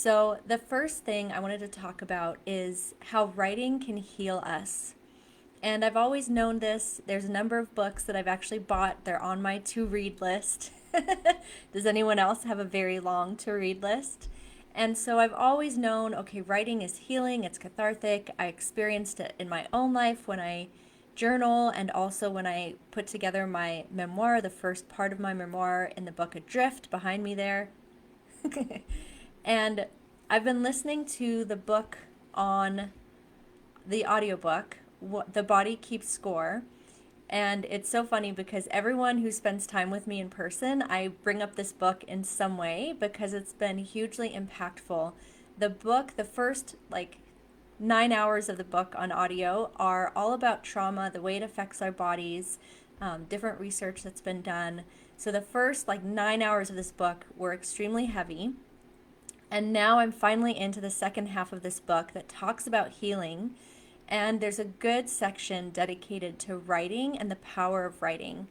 So, the first thing I wanted to talk about is how writing can heal us. And I've always known this. There's a number of books that I've actually bought, they're on my to read list. Does anyone else have a very long to read list? And so I've always known, okay, writing is healing, it's cathartic. I experienced it in my own life when I journal and also when I put together my memoir, the first part of my memoir in the book Adrift behind me there. And I've been listening to the book on the audiobook, The Body Keeps Score. And it's so funny because everyone who spends time with me in person, I bring up this book in some way because it's been hugely impactful. The book, the first 9 hours of the book on audio are all about trauma, the way it affects our bodies, different research that's been done. So the first 9 hours of this book were extremely heavy. And now I'm finally into the second half of this book that talks about healing. And there's a good section dedicated to writing and the power of writing.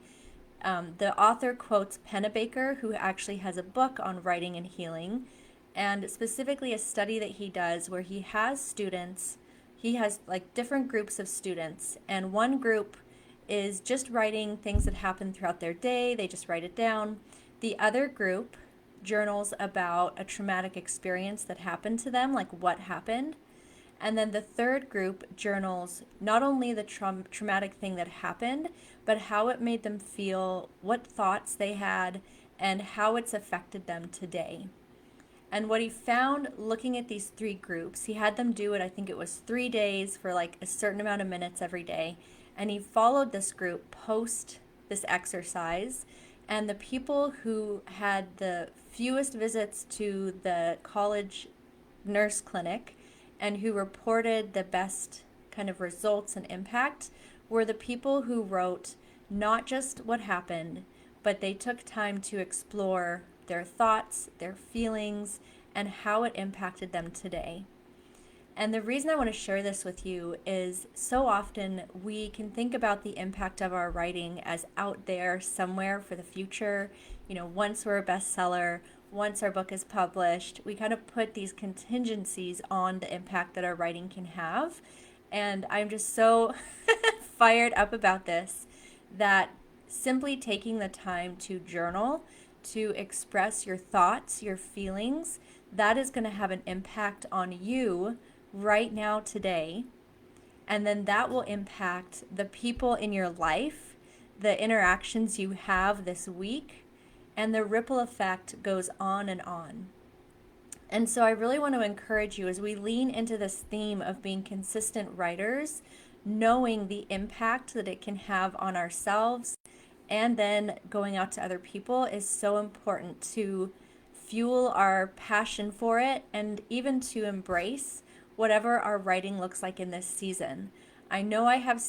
The author quotes Penna Baker, who actually has a book on writing and healing, and specifically a study that he does where he has students, he has different groups of students, and one group is just writing things that happen throughout their day, they just write it down. The other group journals about a traumatic experience that happened to them, like what happened. And then the third group journals not only the traumatic thing that happened, but how it made them feel, what thoughts they had, and how it's affected them today. And what he found looking at these three groups, he had them do it, I think it was 3 days for a certain amount of minutes every day. And he followed this group post this exercise. And the people who had the fewest visits to the college nurse clinic and who reported the best kind of results and impact were the people who wrote not just what happened, but they took time to explore their thoughts, their feelings, and how it impacted them today. And the reason I want to share this with you is so often we can think about the impact of our writing as out there somewhere for the future. Once we're a bestseller, once our book is published, we kind of put these contingencies on the impact that our writing can have. And I'm just so fired up about this that simply taking the time to journal, to express your thoughts, your feelings, that is going to have an impact on you right now, today. And then that will impact the people in your life, the interactions you have this week, and the ripple effect goes on and on. And so I really want to encourage you as we lean into this theme of being consistent writers, knowing the impact that it can have on ourselves and then going out to other people is so important to fuel our passion for it and even to embrace whatever our writing looks like in this season. I know I have